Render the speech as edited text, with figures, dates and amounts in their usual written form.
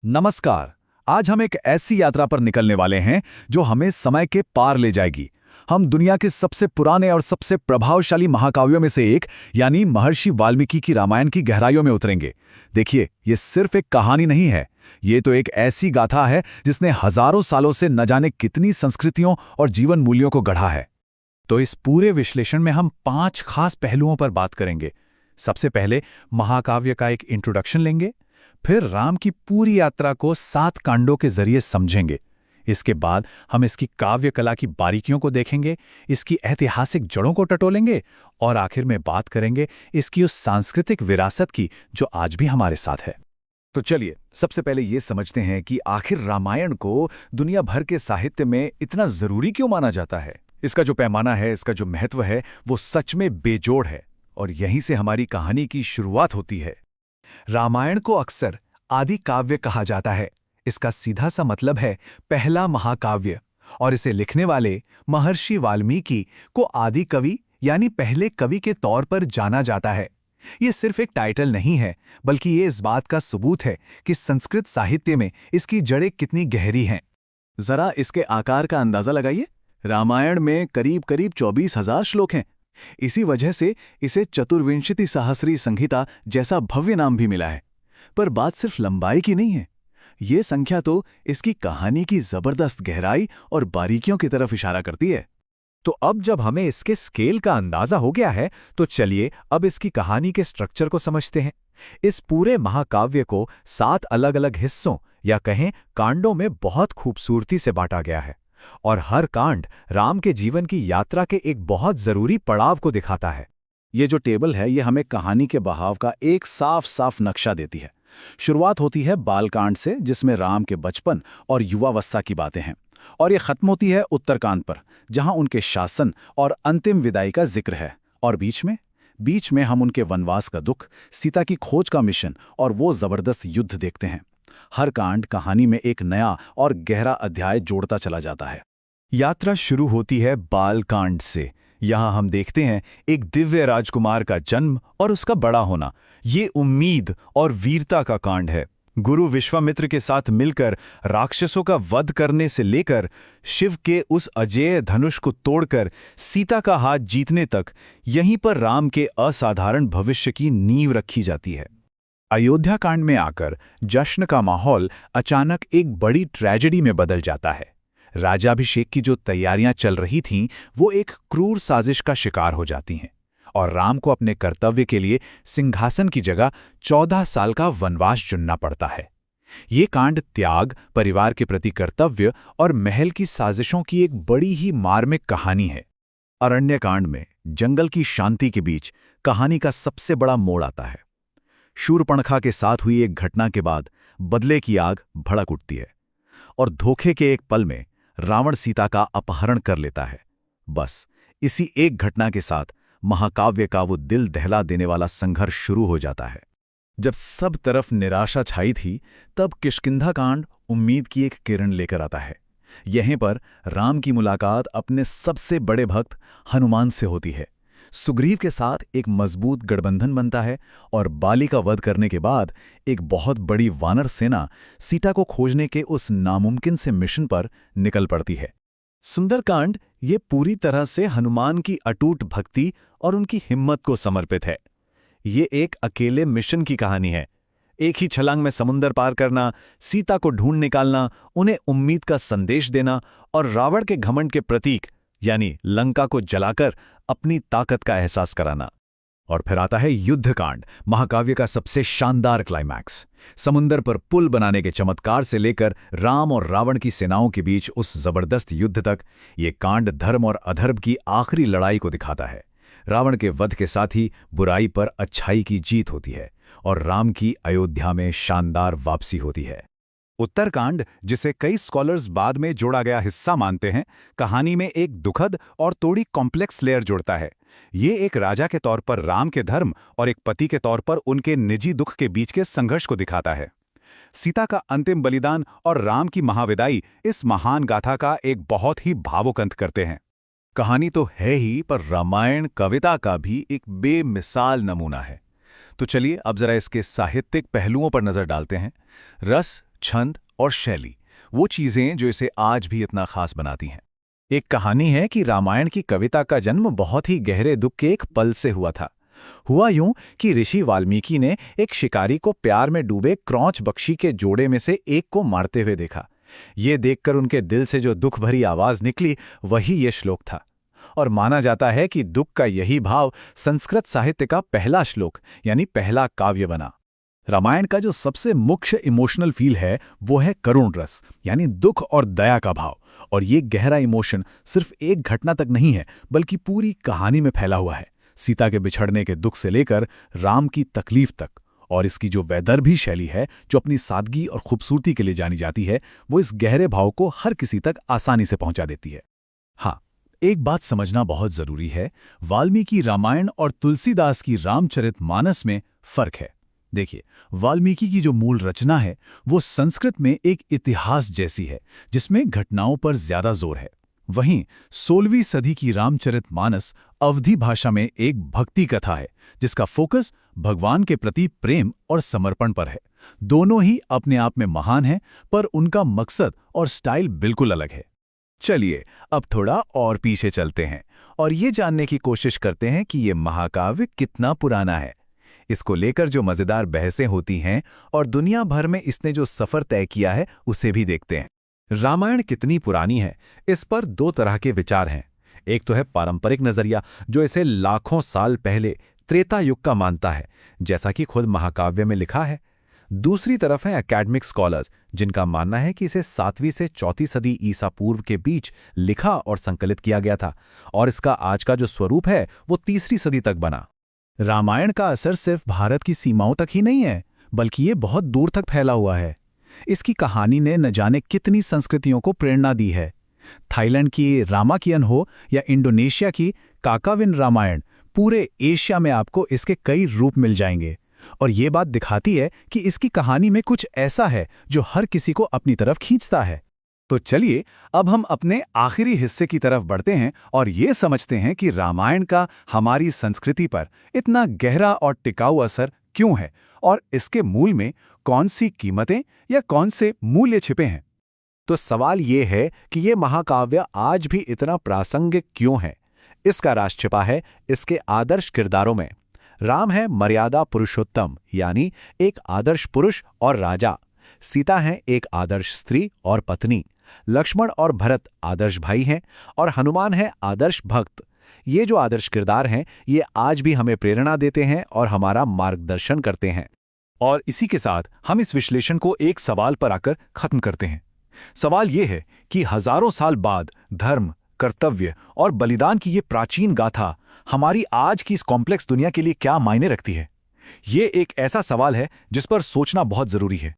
नमस्कार। आज हम एक ऐसी यात्रा पर निकलने वाले हैं जो हमें समय के पार ले जाएगी। हम दुनिया के सबसे पुराने और सबसे प्रभावशाली महाकाव्यों में से एक यानी महर्षि वाल्मीकि की रामायण की गहराइयों में उतरेंगे। देखिए, ये सिर्फ एक कहानी नहीं है, ये तो एक ऐसी गाथा है जिसने हजारों सालों से न जाने कितनी संस्कृतियों और जीवन मूल्यों को गढ़ा है। तो इस पूरे विश्लेषण में हम 5 खास पहलुओं पर बात करेंगे। सबसे पहले महाकाव्य का एक इंट्रोडक्शन लेंगे, फिर राम की पूरी यात्रा को 7 कांडों के जरिए समझेंगे। इसके बाद हम इसकी काव्य कला की बारीकियों को देखेंगे, इसकी ऐतिहासिक जड़ों को टटोलेंगे और आखिर में बात करेंगे इसकी उस सांस्कृतिक विरासत की जो आज भी हमारे साथ है। तो चलिए सबसे पहले ये समझते हैं कि आखिर रामायण को दुनिया भर के साहित्य में इतना जरूरी क्यों माना जाता है। इसका जो पैमाना है, इसका जो महत्व है, वो सच में बेजोड़ है और यहीं से हमारी कहानी की शुरुआत होती है। रामायण को अक्सर आदि काव्य कहा जाता है। इसका सीधा सा मतलब है पहला महाकाव्य, और इसे लिखने वाले महर्षि वाल्मीकि को आदि कवि यानी पहले कवि के तौर पर जाना जाता है। ये सिर्फ एक टाइटल नहीं है, बल्कि ये इस बात का सबूत है कि संस्कृत साहित्य में इसकी जड़ें कितनी गहरी हैं। जरा इसके आकार का अंदाजा लगाइए। रामायण में करीब करीब 24,000 श्लोक हैं। इसी वजह से इसे चतुर्विंशति सहस्री संहिता जैसा भव्य नाम भी मिला है। पर बात सिर्फ लंबाई की नहीं है, ये संख्या तो इसकी कहानी की जबरदस्त गहराई और बारीकियों की तरफ इशारा करती है। तो अब जब हमें इसके स्केल का अंदाजा हो गया है, तो चलिए अब इसकी कहानी के स्ट्रक्चर को समझते हैं। इस पूरे महाकाव्य को 7 अलग-अलग हिस्सों या कहें कांडों में बहुत खूबसूरती से बांटा गया है, और हर कांड राम के जीवन की यात्रा के एक बहुत जरूरी पड़ाव को दिखाता है। ये जो टेबल है, ये हमें कहानी के बहाव का एक साफ साफ नक्शा देती है। शुरुआत होती है बालकांड से, जिसमें राम के बचपन और युवावस्था की बातें हैं, और ये खत्म होती है उत्तरकांड पर, जहां उनके शासन और अंतिम विदाई का जिक्र है। और बीच में हम उनके वनवास का दुख, सीता की खोज का मिशन और वो जबरदस्त युद्ध देखते हैं। हर कांड कहानी में एक नया और गहरा अध्याय जोड़ता चला जाता है। यात्रा शुरू होती है बालकांड से। यहाँ हम देखते हैं एक दिव्य राजकुमार का जन्म और उसका बड़ा होना। ये उम्मीद और वीरता का कांड है। गुरु विश्वामित्र के साथ मिलकर राक्षसों का वध करने से लेकर शिव के उस अजेय धनुष को तोड़कर सीता का हाथ जीतने तक, यहीं पर राम के असाधारण भविष्य की नींव रखी जाती है। अयोध्या कांड में आकर जश्न का माहौल अचानक एक बड़ी ट्रेजेडी में बदल जाता है। राजाभिषेक की जो तैयारियां चल रही थीं, वो एक क्रूर साजिश का शिकार हो जाती हैं, और राम को अपने कर्तव्य के लिए सिंहासन की जगह 14 साल का वनवास चुनना पड़ता है। ये कांड त्याग, परिवार के प्रति कर्तव्य और महल की साजिशों की एक बड़ी ही मार्मिक कहानी है। अरण्यकांड में जंगल की शांति के बीच कहानी का सबसे बड़ा मोड़ आता है। शूर्पणखा के साथ हुई एक घटना के बाद बदले की आग भड़क उठती है, और धोखे के एक पल में रावण सीता का अपहरण कर लेता है। बस इसी एक घटना के साथ महाकाव्य का वो दिल दहला देने वाला संघर्ष शुरू हो जाता है। जब सब तरफ निराशा छाई थी, तब किष्किंधा कांड उम्मीद की एक किरण लेकर आता है। यहीं पर राम की मुलाकात अपने सबसे बड़े भक्त हनुमान से होती है। सुग्रीव के साथ एक मजबूत गठबंधन बनता है, और बाली का वध करने के बाद एक बहुत बड़ी वानर सेना सीता को खोजने के उस नामुमकिन से मिशन पर निकल पड़ती है। सुंदरकांड ये पूरी तरह से हनुमान की अटूट भक्ति और उनकी हिम्मत को समर्पित है। ये एक अकेले मिशन की कहानी है। एक ही छलांग में समुंदर पार करना, सीता को ढूंढ निकालना, उन्हें उम्मीद का संदेश देना और रावण के घमंड के प्रतीक यानी लंका को जलाकर अपनी ताकत का एहसास कराना। और फिर आता है युद्धकांड, महाकाव्य का सबसे शानदार क्लाइमैक्स। समुंदर पर पुल बनाने के चमत्कार से लेकर राम और रावण की सेनाओं के बीच उस जबरदस्त युद्ध तक, ये कांड धर्म और अधर्म की आखिरी लड़ाई को दिखाता है। रावण के वध के साथ ही बुराई पर अच्छाई की जीत होती है, और राम की अयोध्या में शानदार वापसी होती है। उत्तरकांड, जिसे कई स्कॉलर्स बाद में जोड़ा गया हिस्सा मानते हैं, कहानी में एक दुखद और थोड़ी कॉम्प्लेक्स लेयर जोड़ता है। ये एक राजा के तौर पर राम के धर्म और एक पति के तौर पर उनके निजी दुख के बीच के संघर्ष को दिखाता है। सीता का अंतिम बलिदान और राम की महाविदाई इस महान गाथा का एक बहुत ही भावुक अंत करते हैं। कहानी तो है ही, पर रामायण कविता का भी एक बेमिसाल नमूना है। तो चलिए अब जरा इसके साहित्यिक पहलुओं पर नजर डालते हैं। रस, छंद और शैली, वो चीजें जो इसे आज भी इतना खास बनाती हैं। एक कहानी है कि रामायण की कविता का जन्म बहुत ही गहरे दुख के एक पल से हुआ था। हुआ यूं कि ऋषि वाल्मीकि ने एक शिकारी को प्यार में डूबे क्रौंच बख्शी के जोड़े में से एक को मारते हुए देखा। ये देखकर उनके दिल से जो दुख भरी आवाज निकली, वही ये श्लोक था। और माना जाता है कि दुख का यही भाव संस्कृत साहित्य का पहला श्लोक यानी पहला काव्य बना। रामायण का जो सबसे मुख्य इमोशनल फील है वो है करुण रस, यानी दुख और दया का भाव। और ये गहरा इमोशन सिर्फ एक घटना तक नहीं है, बल्कि पूरी कहानी में फैला हुआ है, सीता के बिछड़ने के दुख से लेकर राम की तकलीफ तक। और इसकी जो वैदर्भी शैली है, जो अपनी सादगी और खूबसूरती के लिए जानी जाती है, वो इस गहरे भाव को हर किसी तक आसानी से पहुंचा देती है। हाँ, एक बात समझना बहुत जरूरी है, वाल्मीकि रामायण और तुलसीदास की रामचरितमानस में फर्क है। देखिए, वाल्मीकि की जो मूल रचना है वो संस्कृत में एक इतिहास जैसी है, जिसमें घटनाओं पर ज्यादा जोर है। वहीं 16वीं सदी की रामचरितमानस अवधी भाषा में एक भक्ति कथा है, जिसका फोकस भगवान के प्रति प्रेम और समर्पण पर है। दोनों ही अपने आप में महान हैं, पर उनका मकसद और स्टाइल बिल्कुल अलग है। चलिए अब थोड़ा और पीछे चलते हैं और ये जानने की कोशिश करते हैं कि ये महाकाव्य कितना पुराना है। इसको लेकर जो मजेदार बहसें होती हैं और दुनिया भर में इसने जो सफर तय किया है उसे भी देखते हैं। रामायण कितनी पुरानी है, इस पर दो तरह के विचार हैं। एक तो है पारंपरिक नजरिया, जो इसे लाखों साल पहले त्रेता युग का मानता है, जैसा कि खुद महाकाव्य में लिखा है। दूसरी तरफ है एकेडमिक स्कॉलर्स, जिनका मानना है कि इसे 7वीं से 4वीं सदी ईसा पूर्व के बीच लिखा और संकलित किया गया था, और इसका आज का जो स्वरूप है वो 3री सदी तक बना। रामायण का असर सिर्फ भारत की सीमाओं तक ही नहीं है, बल्कि ये बहुत दूर तक फैला हुआ है। इसकी कहानी ने न जाने कितनी संस्कृतियों को प्रेरणा दी है। थाईलैंड की रामाकियन हो या इंडोनेशिया की काकाविन रामायण, पूरे एशिया में आपको इसके कई रूप मिल जाएंगे। और ये बात दिखाती है कि इसकी कहानी में कुछ ऐसा है जो हर किसी को अपनी तरफ खींचता है। तो चलिए अब हम अपने आखिरी हिस्से की तरफ बढ़ते हैं और ये समझते हैं कि रामायण का हमारी संस्कृति पर इतना गहरा और टिकाऊ असर क्यों है, और इसके मूल में कौन सी कीमतें या कौन से मूल्य छिपे हैं। तो सवाल ये है कि ये महाकाव्य आज भी इतना प्रासंगिक क्यों है। इसका राज छिपा है इसके आदर्श किरदारों में। राम है मर्यादा पुरुषोत्तम, यानी एक आदर्श पुरुष और राजा। सीता है एक आदर्श स्त्री और पत्नी। लक्ष्मण और भरत आदर्श भाई हैं, और हनुमान है आदर्श भक्त। ये जो आदर्श किरदार हैं, ये आज भी हमें प्रेरणा देते हैं और हमारा मार्गदर्शन करते हैं। और इसी के साथ हम इस विश्लेषण को एक सवाल पर आकर खत्म करते हैं। सवाल ये है कि हजारों साल बाद धर्म, कर्तव्य और बलिदान की ये प्राचीन गाथा हमारी आज की इस कॉम्प्लेक्स दुनिया के लिए क्या मायने रखती है। ये एक ऐसा सवाल है जिस पर सोचना बहुत जरूरी है।